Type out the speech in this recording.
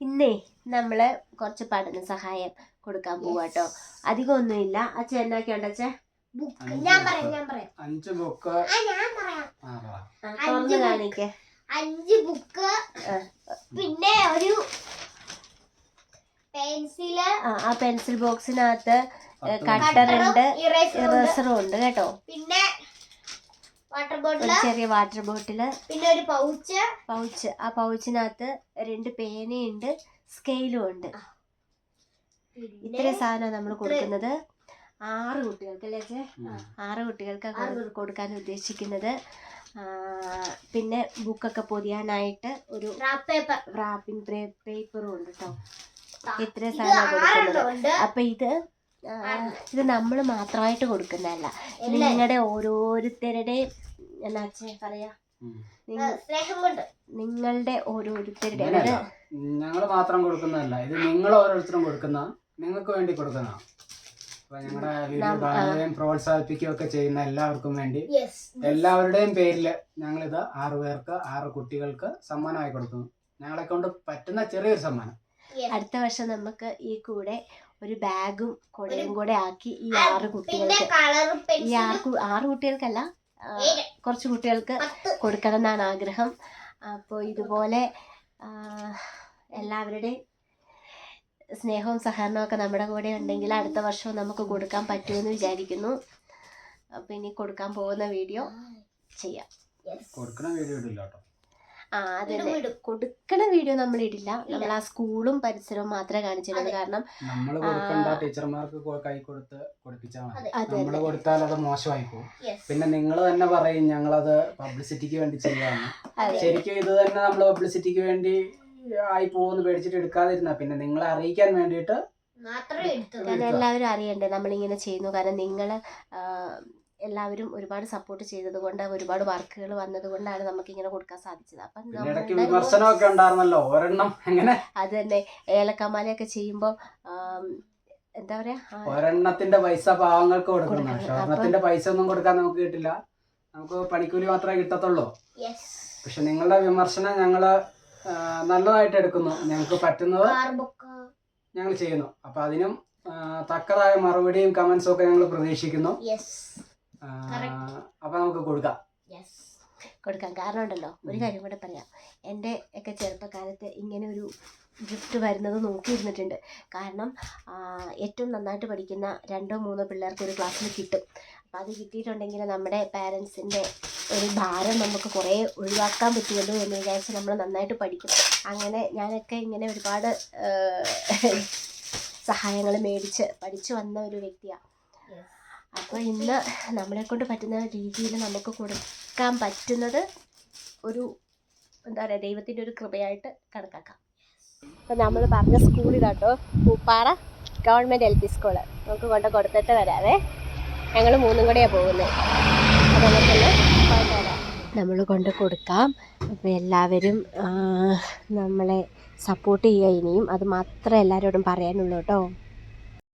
ഇന്നേ നമ്മള് കുറച്ച് പഠന സഹായം കൊടുക്കാൻ പോവാട്ടോ. അധികം ഒന്നുമില്ല. അച്ഛൻ എന്നാക്കി ഉണ്ടച്ചേ? 5 ബുക്ക് തുറന്ന് കാണിക്കേ. 5 ബുക്ക്, പിന്നെ ഒരു പെൻസില്. ആ പെൻസിൽ ബോക്സിനകത്ത് കട്ടറുണ്ട്, ഇറേസറും ഉണ്ട് കേട്ടോ. പിന്നെ വാട്ടർ ബോട്ടിൽ, ചെറിയ വാട്ടർ ബോട്ടില്, പിന്നെ ഒരു പൗച്ച്. ആ പൗച്ചിനകത്ത് 2 പേനയുണ്ട്, സ്കെയിലും ഉണ്ട്. ഇത്രയും സാധനം നമ്മൾ കൊടുക്കുന്നത് 6 കുട്ടികൾക്ക് അല്ലേ? 6 കുട്ടികൾക്ക് കൊടുക്കാൻ ഉദ്ദേശിക്കുന്നത്. പിന്നെ ബുക്കൊക്കെ പൊതിയാനായിട്ട് ഒരു റാപ്പിംഗ് പേപ്പറും ഉണ്ട് കേട്ടോ. ഇത്രയും സാധനം കൊടുക്കുന്നത്. അപ്പൊ ഇത് നമ്മൾ മാത്രമായിട്ട് കൊടുക്കുന്നതല്ല, നിങ്ങളുടെ ഓരോരുത്തരുടെയും എന്നാ പറയാ, നിങ്ങളുടെ ഓരോരുത്തരുടെ ഞങ്ങൾ മാത്രം കൊടുക്കുന്നതല്ല, ഇത് നിങ്ങൾ ഓരോരുത്തരും കൊടുക്കുന്ന, നിങ്ങൾക്ക് വേണ്ടി കൊടുക്കുന്ന. അപ്പൊ ഞങ്ങളുടെ വീഡിയോ കാണുകയും പ്രോത്സാഹിപ്പിക്കുകയും ഒക്കെ ചെയ്യുന്ന എല്ലാവർക്കും വേണ്ടി എല്ലാവരുടെയും പേരില് ഞങ്ങളിത് 6 പേർക്ക് 6 കുട്ടികൾക്ക് സമ്മാനമായി കൊടുക്കുന്നു. ഞങ്ങളെ കൊണ്ട് പറ്റുന്ന ചെറിയൊരു സമ്മാനം. അടുത്ത വർഷം നമുക്ക് ഈ കൂടെ ഒരു ബാഗും കൊടയും കൂടെ ആക്കി ഈ 6 കുട്ടികൾക്ക്, ഈ 6 കുട്ടികൾക്കല്ല, കുറച്ച് കുട്ടികൾക്ക് കൊടുക്കണം എന്നാണ് ആഗ്രഹം. അപ്പോൾ ഇതുപോലെ എല്ലാവരുടെയും സ്നേഹവും സഹകരണവും ഒക്കെ നമ്മുടെ കൂടെ ഉണ്ടെങ്കിൽ അടുത്ത വർഷവും നമുക്ക് കൊടുക്കാൻ പറ്റുമെന്ന് വിചാരിക്കുന്നു. അപ്പോൾ ഇനി കൊടുക്കാൻ പോകുന്ന വീഡിയോ ചെയ്യാം. അതെ, കൊടുക്കണ വീഡിയോ നമ്മൾ ഇടില്ല. നമ്മൾ ആ സ്കൂളും പരിസരവും മാത്രമേ കാണിച്ചിട്ടുള്ളൂ. കാരണം അത് മോശമായി പോകും. പിന്നെ നിങ്ങൾ തന്നെ പറയും ഞങ്ങളത് പബ്ലിസിറ്റിക്ക് വേണ്ടി ചെയ്യാന്ന്. ശരിക്കും ഇത് തന്നെ നമ്മൾ പബ്ലിസിറ്റിക്ക് വേണ്ടി ആയി പോകുന്നു പേടിച്ചിട്ട് എടുക്കാതിരുന്ന, പിന്നെ നിങ്ങളെ അറിയിക്കാൻ വേണ്ടിയിട്ട് എല്ലാവരും അറിയണ്ടേ നമ്മളിങ്ങനെ ചെയ്യുന്നു. കാരണം നിങ്ങൾ എല്ലാവരും ഒരുപാട് സപ്പോർട്ട് ചെയ്തത് കൊണ്ട്, ഒരുപാട് വർക്കുകൾ വന്നത് കൊണ്ടാണ് നമുക്ക് ഇങ്ങനെ കൊടുക്കാൻ സാധിച്ചത്. അപ്പം വിമർശനമൊക്കെ ഉണ്ടായിരുന്നല്ലോ ഒരെണ്ണം. അത് തന്നെ ഏലക്കമാലയൊക്കെ ചെയ്യുമ്പോൾ എന്താ പറയാ, ഒരെണ്ണത്തിന്റെ പൈസ പാവങ്ങൾക്ക് കൊടുക്കണം. ഒരെണ്ണത്തിന്റെ പൈസ ഒന്നും കൊടുക്കാൻ നമുക്ക് കിട്ടില്ല, നമുക്ക് പണിക്കൂലി മാത്രമേ കിട്ടത്തുള്ളൂ. പക്ഷെ നിങ്ങളുടെ വിമർശനം ഞങ്ങള് നല്ലതായിട്ട് എടുക്കുന്നു. ഞങ്ങൾക്ക് പറ്റുന്നത് ഞങ്ങൾ ചെയ്യുന്നു. അപ്പൊ അതിനും തക്കതായ മറുപടിയും കമന്റ്സും ഒക്കെ ഞങ്ങൾ പ്രതീക്ഷിക്കുന്നു. അപ്പൊ നമുക്ക് കൊടുക്കാം. കാരണം ഉണ്ടല്ലോ, ഒരു കാര്യം കൂടെ പറയാം. എൻ്റെ ഒക്കെ ചെറുപ്പകാലത്ത് ഇങ്ങനെ ഒരു ഗിഫ്റ്റ് വരുന്നത് നോക്കിയിരുന്നിട്ടുണ്ട്. കാരണം ഏറ്റവും നന്നായിട്ട് പഠിക്കുന്ന 2-3 പിള്ളേർക്ക് ഒരു ക്ലാസ്സിൽ കിട്ടും. അപ്പം അത് കിട്ടിയിട്ടുണ്ടെങ്കിൽ നമ്മുടെ പാരൻസിൻ്റെ ഒരു ഭാരം നമുക്ക് കുറേ ഒഴിവാക്കാൻ പറ്റുമല്ലോ എന്ന് വിചാരിച്ച് നമ്മൾ നന്നായിട്ട് പഠിക്കും. അങ്ങനെ ഞാനൊക്കെ ഇങ്ങനെ ഒരുപാട് സഹായങ്ങൾ മേടിച്ച് പഠിച്ചു വന്ന ഒരു വ്യക്തിയാണ്. അപ്പോൾ ഇന്ന് നമ്മളെ കൊണ്ട് പറ്റുന്ന രീതിയിൽ നമുക്ക് കൊടുക്കാൻ പറ്റുന്നത് ഒരു എന്താ പറയുക, ദൈവത്തിൻ്റെ ഒരു കൃപയായിട്ട് കണക്കാക്കാം. അപ്പോൾ നമ്മൾ പറഞ്ഞ സ്കൂൾ ഇതാട്ടോ, പൂപ്പാറ ഗവൺമെൻറ് LP സ്കൂള്. നമുക്ക് കൊടുത്തിട്ട് വരാവേ. ഞങ്ങൾ 3 കൂടെയാണ് പോകുന്നത്. നമ്മൾ കൊണ്ട് കൊടുക്കാം. അപ്പോൾ എല്ലാവരും നമ്മളെ സപ്പോർട്ട് ചെയ്യുക ഇനിയും. അത് മാത്രമേ എല്ലാവരോടും പറയാനുള്ളൂ കേട്ടോ.